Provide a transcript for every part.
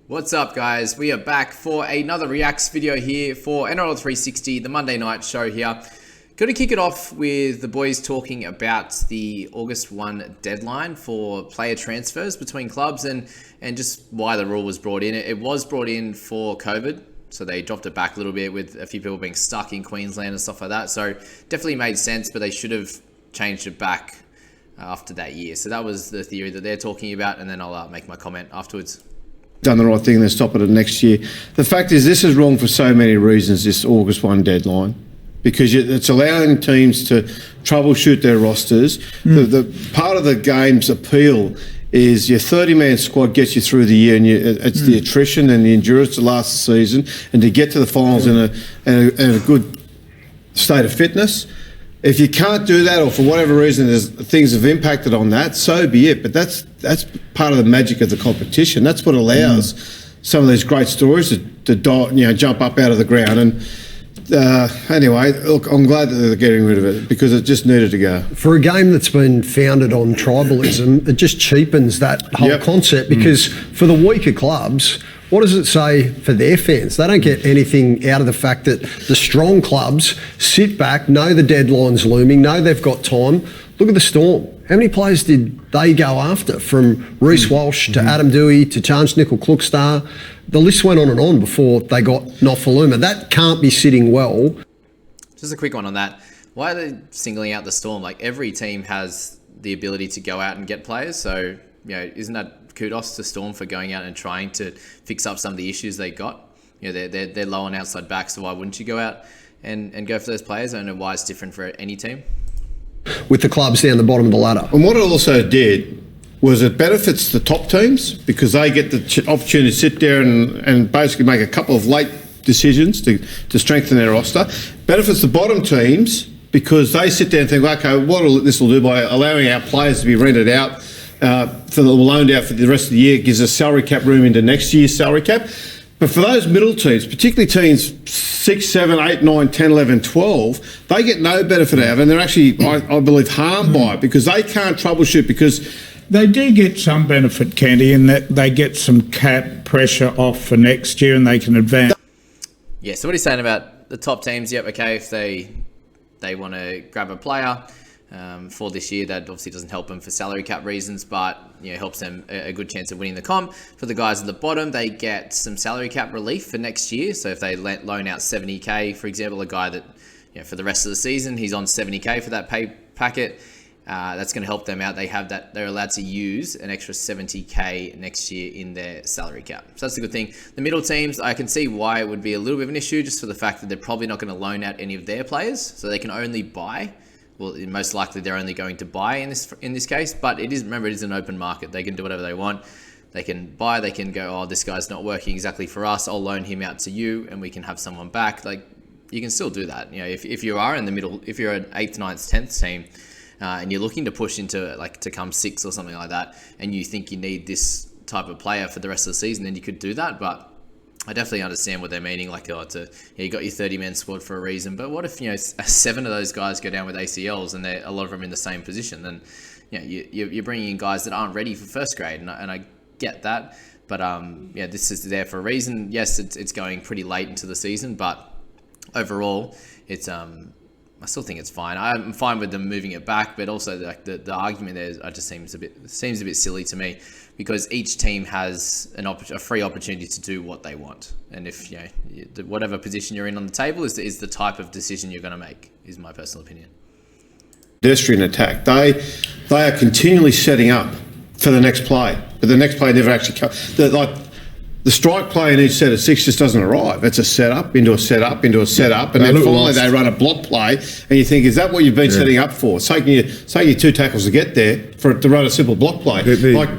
What's up, guys? We are back for another Reacts video here for NRL 360, the Monday night show here. Going to kick it off with the boys talking about the August 1 deadline for player transfers between clubs and just why the rule was brought in. It was brought in for COVID, so they dropped it back a little bit with a few people being stuck in Queensland and stuff like that. So definitely made sense, but they should have changed it back after that year. So that was the theory that they're talking about, and then I'll make my comment afterwards. Done the right thing, then stop it next year. The fact is, this is wrong for so many reasons, this August 1 deadline, because it's allowing teams to troubleshoot their rosters. The part of the game's appeal is your 30-man squad gets you through the year, and it's the attrition and the endurance to last the season and to get to the finals in a good state of fitness. If you can't do that, or for whatever reason things have impacted on that, so be it. But that's part of the magic of the competition. That's what allows some of these great stories to jump up out of the ground. And anyway, look, I'm glad that they're getting rid of it because it just needed to go. For a game that's been founded on tribalism, it just cheapens that whole concept because for the weaker clubs, what does it say for their fans? They don't get anything out of the fact that the strong clubs sit back, know the deadline's looming, know they've got time. Look at the Storm. How many players did they go after? From Reece Walsh to Adam Dewey to Chance Nickel-Klukstar. The list went on and on before they got Nofaluma. That can't be sitting well. Just a quick one on that. Why are they singling out the Storm? Like, every team has the ability to go out and get players. So, isn't that kudos to Storm for going out and trying to fix up some of the issues they got? They're low on outside back, so why wouldn't you go out and go for those players? I don't know why it's different for any team. With the clubs down the bottom of the ladder. And what it also did was it benefits the top teams because they get the opportunity to sit there and basically make a couple of late decisions to strengthen their roster. Benefits the bottom teams because they sit there and think, okay, what this will do by allowing our players to be rented out, loaned out for the rest of the year, gives us salary cap room into next year's salary cap. But for those middle teams, particularly teams 6, 7, 8, 9, 10, 11, 12, they get no benefit out of it, and they're actually, I believe, harmed by it because they can't troubleshoot because they do get some benefit, Candy, in that they get some cap pressure off for next year and they can advance. Yeah, so what he's saying about the top teams, yep, okay, if they want to grab a player for this year, that obviously doesn't help them for salary cap reasons, but helps them a good chance of winning the comp. For the guys at the bottom, they get some salary cap relief for next year. So if they loan out 70k, for example, a guy that for the rest of the season he's on 70k for that pay packet, that's going to help them out. They have that; they're allowed to use an extra 70k next year in their salary cap. So that's a good thing. The middle teams, I can see why it would be a little bit of an issue, just for the fact that they're probably not going to loan out any of their players, so they can only buy. Well, most likely they're only going to buy in this case, but remember, it is an open market. They can do whatever they want. They can buy, they can go, oh, this guy's not working exactly for us, I'll loan him out to you and we can have someone back. Like, you can still do that. If you are in the middle, if you're an 8th, 9th, 10th team and you're looking to push into to come 6th or something like that, and you think you need this type of player for the rest of the season, then you could do that. But I definitely understand what they're meaning. Like, you got your 30-man squad for a reason, but what if 7 of those guys go down with ACLs and a lot of them in the same position? Then you're bringing in guys that aren't ready for first grade, and I get that. But this is there for a reason. Yes, it's going pretty late into the season, but overall, it's I still think it's fine. I'm fine with them moving it back, but also the argument there just seems a bit silly to me, because each team has a free opportunity to do what they want, and if whatever position you're in on the table is the type of decision you're going to make, is my personal opinion. Pedestrian attack. They are continually setting up for the next play, but the next play never actually comes. The strike play in each set of 6 just doesn't arrive. It's a setup into a setup into a setup, and then finally they run a block play, and you think, is that what you've been setting up for? It's taking you 2 tackles to get there for it to run a simple block play. Like,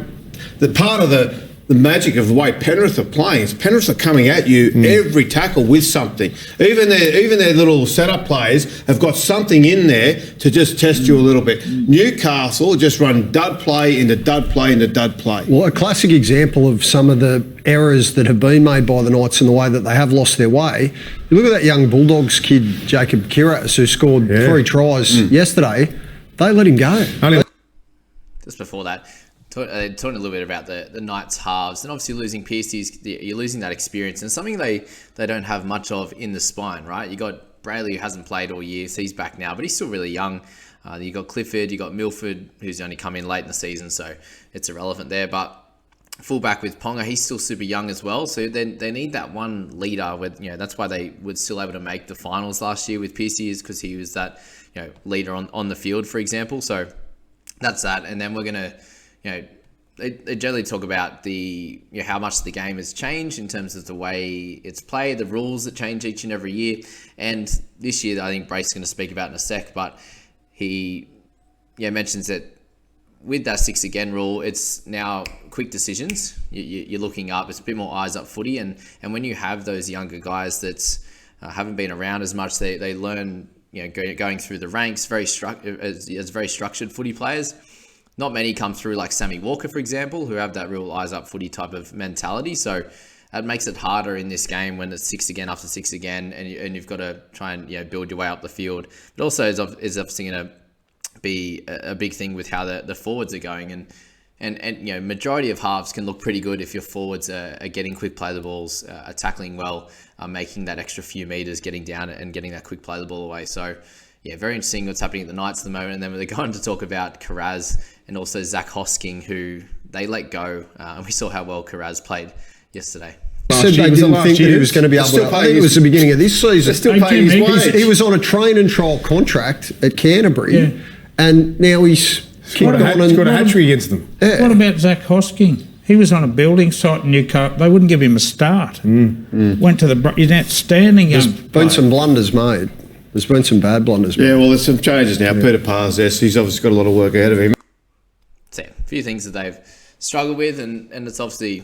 the part of the magic of the way Penrith are playing is Penrith are coming at you every tackle with something. Even their little setup players have got something in there to just test you a little bit. Newcastle just run dud play into dud play into dud play. Well, a classic example of some of the errors that have been made by the Knights and the way that they have lost their way. You look at that young Bulldogs kid, Jacob Kiras, who scored 3 tries yesterday. They let him go. Just before that, Talking a little bit about the Knights halves, and obviously losing Pierce, you're losing that experience, and something they don't have much of in the spine, right? You got Brayley, who hasn't played all year, so he's back now, but he's still really young. You got Clifford, you got Milford, who's only come in late in the season, so it's irrelevant there. But fullback with Ponga, he's still super young as well, so they need that one leader. With that's why they were still able to make the finals last year with Piercy, is because he was that leader on the field, for example. So that's that, and then we're gonna. They generally talk about the how much the game has changed in terms of the way it's played, the rules that change each and every year. And this year, I think Brace is going to speak about in a sec, but he mentions that with that 6 again rule, it's now quick decisions. You're looking up. It's a bit more eyes up footy, and when you have those younger guys that haven't been around as much, they learn going through the ranks as very structured footy players. Not many come through like Sammy Walker, for example, who have that real eyes up footy type of mentality. So that makes it harder in this game when it's 6 again after 6 again, and you've got to try and build your way up the field. But also is obviously going to be a big thing with how the forwards are going, and majority of halves can look pretty good if your forwards are getting quick play the balls, are tackling well, making that extra few meters, getting down and getting that quick play the ball away. So very interesting what's happening at the Knights at the moment. And then they're going to talk about Carraz and also Zach Hosking, who they let go. And we saw how well Carraz played yesterday. Said they didn't think that he was going to be able to. I think it was the beginning of this season. They're still paying his wage. He was on a train and trial contract at Canterbury, and now he's got a hat-trick against them. Yeah. What about Zach Hosking? He was on a building site in Newcastle. They wouldn't give him a start. Went to he's an outstanding young player. Been some blunders made. There's been some bad blunders made. Yeah, well, there's some changes now. Peter Parr's there, so he's obviously got a lot of work ahead of him. So a few things that they've struggled with, and it's obviously,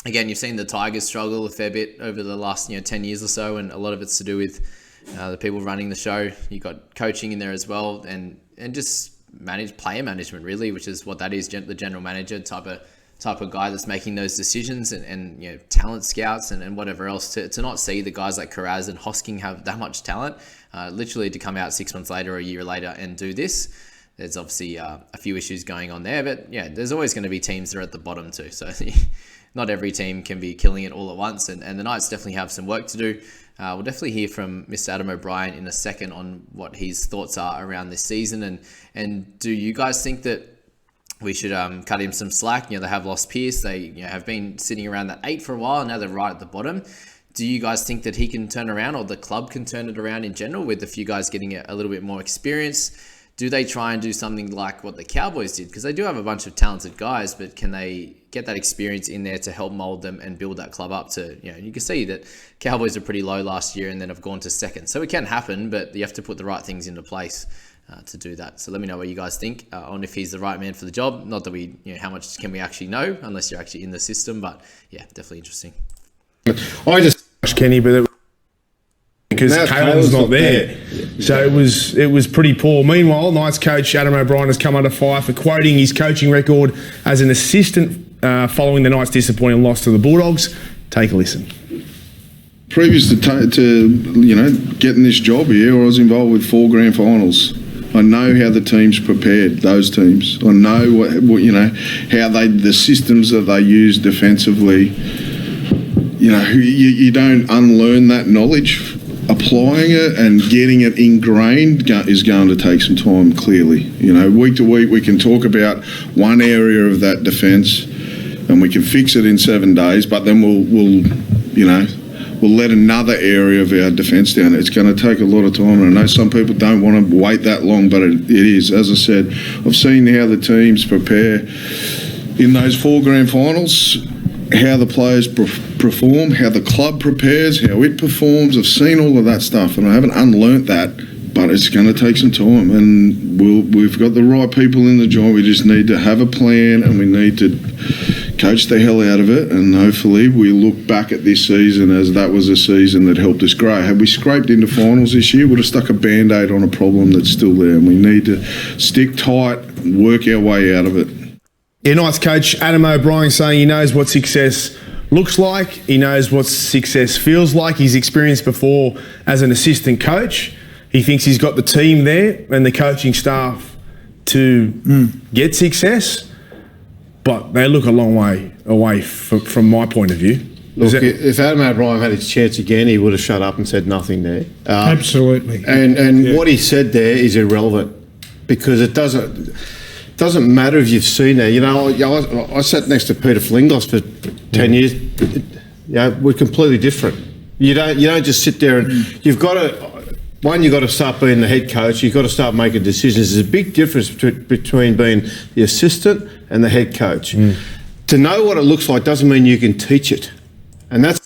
again, you've seen the Tigers struggle a fair bit over the last 10 years or so, and a lot of it's to do with the people running the show. You've got coaching in there as well, and just player management, really, which is what that is, the general manager type of guy that's making those decisions, and talent scouts and whatever else, to not see the guys like Carraz and Hosking have that much talent, literally to come out 6 months later or a year later and do this. There's obviously a few issues going on there, but there's always going to be teams that are at the bottom too. So not every team can be killing it all at once, and the Knights definitely have some work to do. We'll definitely hear from Mr. Adam O'Brien in a second on what his thoughts are around this season, and do you guys think that we should cut him some slack? They have lost Pierce. They have been sitting around that 8 for a while, and now they're right at the bottom. Do you guys think that he can turn around, or the club can turn it around in general, with a few guys getting a little bit more experience? Do they try and do something like what the Cowboys did? Because they do have a bunch of talented guys, but can they get that experience in there to help mold them and build that club up to, you can see that Cowboys were pretty low last year and then have gone to second. So it can happen, but you have to put the right things into place to do that. So let me know what you guys think on if he's the right man for the job. Not that we, how much can we actually know unless you're actually in the system, but definitely interesting. I just Kenny, but because Caelan's not there. So it was pretty poor. Meanwhile, Knights coach Adam O'Brien has come under fire for quoting his coaching record as an assistant following the Knights' disappointing loss to the Bulldogs. Take a listen. Previous to getting this job here, I was involved with 4 grand finals. I know how the teams prepared, those teams. I know how the systems that they use defensively. You don't unlearn that knowledge. Applying it and getting it ingrained is going to take some time, clearly. Week to week we can talk about one area of that defence and we can fix it in 7 days, but then we'll let another area of our defence down. It's going to take a lot of time, and I know some people don't want to wait that long, but it is. As I said, I've seen how the teams prepare in those 4 grand finals, how the players perform, how the club prepares, how it performs. I've seen all of that stuff, and I haven't unlearnt that, but it's going to take some time, and we've got the right people in the job. We just need to have a plan, and we need to coach the hell out of it, and hopefully we look back at this season as that was a season that helped us grow. Had we scraped into finals this year, we'd have stuck a Band-Aid on a problem that's still there, and we need to stick tight and work our way out of it. Knights coach Adam O'Brien saying he knows what success looks like. He knows what success feels like. He's experienced before as an assistant coach. He thinks he's got the team there and the coaching staff to get success. but they look a long way away from my point of view. Look, if Adam O'Brien had his chance again, he would have shut up and said nothing there. Absolutely. And what he said there is irrelevant because it doesn't matter if you've seen that. You know, I sat next to Peter Flingos for 10 years. We're completely different. You don't just sit there and you've got to. One, you've got to start being the head coach. You've got to start making decisions. There's a big difference between being the assistant and the head coach. To know what it looks like doesn't mean you can teach it. And that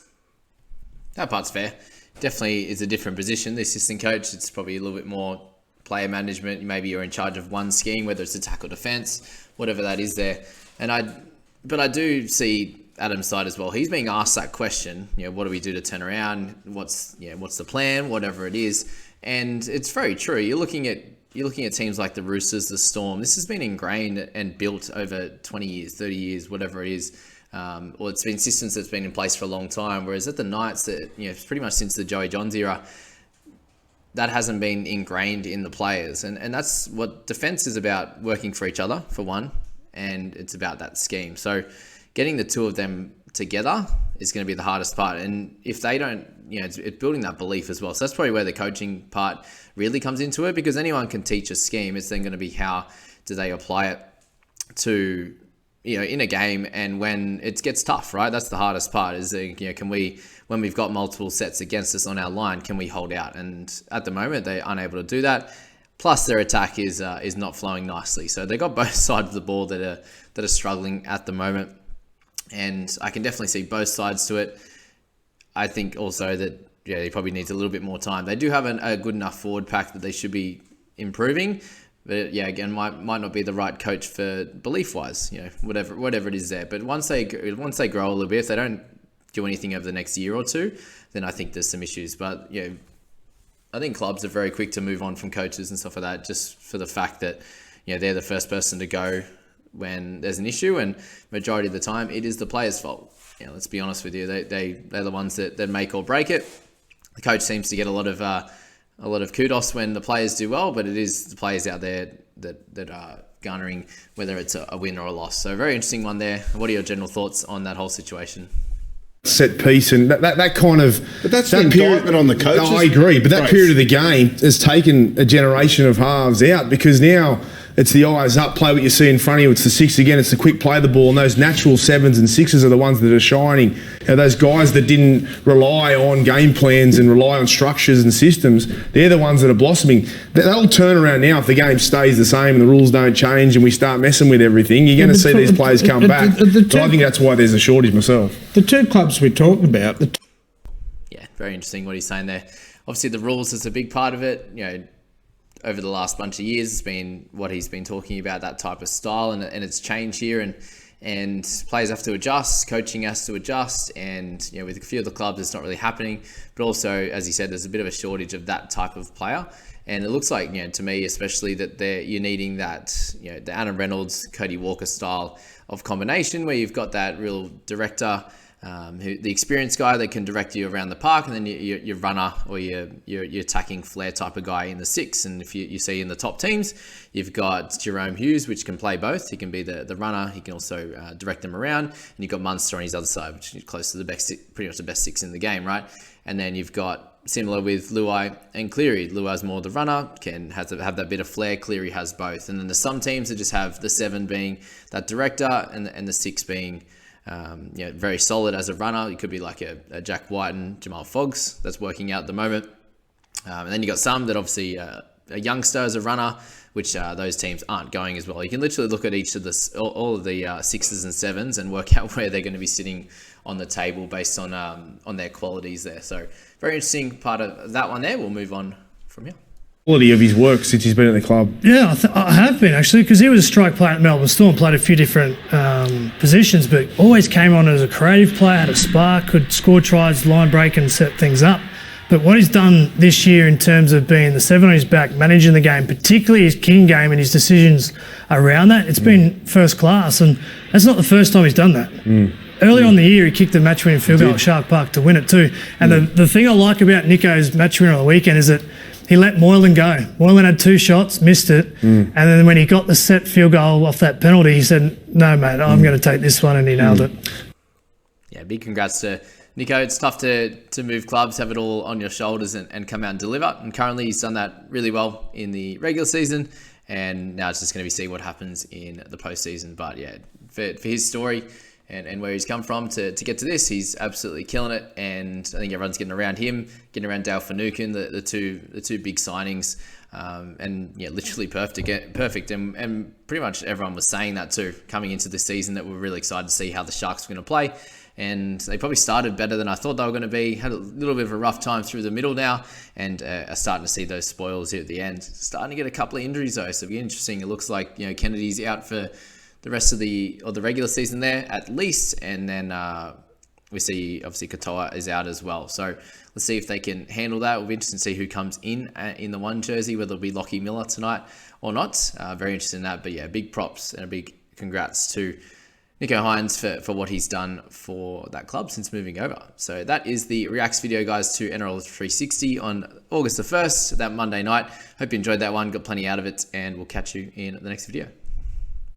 part's fair. Definitely is a different position. The assistant coach, it's probably a little bit more player management. Maybe you're in charge of one scheme, whether it's attack or defence, whatever that is there. But I do see Adam's side as well. He's being asked that question. You know, what do we do to turn around? What's the plan? Whatever it is, and it's very true. You're looking at teams like the Roosters, the Storm. This has been ingrained and built over 20 years, 30 years, whatever it is. Or it's been systems that's been in place for a long time. Whereas at the Knights, pretty much since the Joey Johns era, that hasn't been ingrained in the players. And that's what defence is about, working for each other, for one, and it's about that scheme. So getting the two of them together is going to be the hardest part. And if they don't, it's building that belief as well. So that's probably where the coaching part really comes into it, because anyone can teach a scheme. It's then going to be how do they apply it to, in a game and when it gets tough, right? That's the hardest part is, can we, when we've got multiple sets against us on our line, can we hold out? And at the moment, they're unable to do that. Plus their attack is not flowing nicely. So they've got both sides of the ball that are struggling at the moment. And I can definitely see both sides to it. I think also that he probably needs a little bit more time. They do have a good enough forward pack that they should be improving. But again, might not be the right coach for belief-wise, whatever it is there. But once they grow a little bit, if they don't do anything over the next year or two, then I think there's some issues. But I think clubs are very quick to move on from coaches and stuff like that, just for the fact that they're the first person to go when there's an issue, and majority of the time it is the players' fault. Let's be honest with you, they're the ones that make or break it. The coach seems to get a lot of kudos when the players do well, but it is the players out there that are garnering whether it's a win or a loss. So very interesting one there. What are your general thoughts on that whole situation? Set piece and that kind of... But that's the indictment on the coaches. No, I agree, but that period of the game has taken a generation of halves out, because now it's the eyes up, play what you see in front of you. It's the six again. It's the quick play the ball. And those natural sevens and sixes are the ones that are shining. Those guys that didn't rely on game plans and rely on structures and systems, they're the ones that are blossoming. They'll turn around now if the game stays the same and the rules don't change and we start messing with everything. You're going to see these players come back. But I think that's why there's a shortage myself. The two clubs we're talking about... very interesting what he's saying there. Obviously, the rules is a big part of it. Over the last bunch of years, it's been what he's been talking about, that type of style, and it's changed here, and players have to adjust, coaching has to adjust, and with a few of the clubs it's not really happening. But also, as he said, there's a bit of a shortage of that type of player, and it looks like to me especially that you're needing that the Adam Reynolds, Cody Walker style of combination, where you've got that real director, the experienced guy that can direct you around the park, and then your runner or your attacking flair type of guy in the six. And if you see in the top teams, you've got Jerome Hughes, which can play both. He can be the runner. He can also direct them around. And you've got Munster on his other side, which is close to pretty much the best six in the game, right? And then you've got similar with Luai and Cleary. Luai's more the runner, have that bit of flair. Cleary has both. And then there's some teams that just have the seven being that director and the six being very solid as a runner. It could be like a Jack White and Jamal Foggs that's working out at the moment. And then you got some that obviously a youngster as a runner, which those teams aren't going as well. You can literally look at each of all of the sixes and sevens and work out where they're going to be sitting on the table based on their qualities there. So very interesting part of that one there. We'll move on from here. Quality of his work since he's been at the club. Yeah, I have been actually, because he was a strike player at Melbourne Storm, played a few different positions, but always came on as a creative player, had a spark, could score tries, line break and set things up. But what he's done this year in terms of being the seven on his back, managing the game, particularly his kicking game and his decisions around that, it's been first class, and that's not the first time he's done that. early on in the year, he kicked the match-winning field goal at Shark Park to win it too. And the thing I like about Nicho's match winner on the weekend is that he let Moylan go. Moylan had 2 shots, missed it, and then when he got the set field goal off that penalty, he said, "No, mate, I'm going to take this one," and he nailed it. Yeah, big congrats to Nicho. It's tough to move clubs, have it all on your shoulders and come out and deliver. And currently he's done that really well in the regular season. And now it's just going to be see what happens in the postseason. But yeah, for his story and where he's come from to get to this, he's absolutely killing it. And I think everyone's getting around him, getting around Dale Finucane, the two big signings. And yeah, literally perfect. And pretty much everyone was saying that too, coming into the season, that we're really excited to see how the Sharks were going to play. And they probably started better than I thought they were going to be. Had a little bit of a rough time through the middle now, and are starting to see those spoils here at the end. Starting to get a couple of injuries though, so it'll be interesting. It looks like Kennedy's out for the rest of the regular season there at least, and then we see obviously Katoa is out as well. So let's see if they can handle that. It'll be interesting to see who comes in the 1 jersey, whether it'll be Lockie Miller tonight or not. Very interested in that. But yeah, big props and a big congrats to Nicho Hynes for what he's done for that club since moving over. So that is the reacts video, guys, to NRL 360 on August the 1st, that Monday night. Hope you enjoyed that one, got plenty out of it, and we'll catch you in the next video.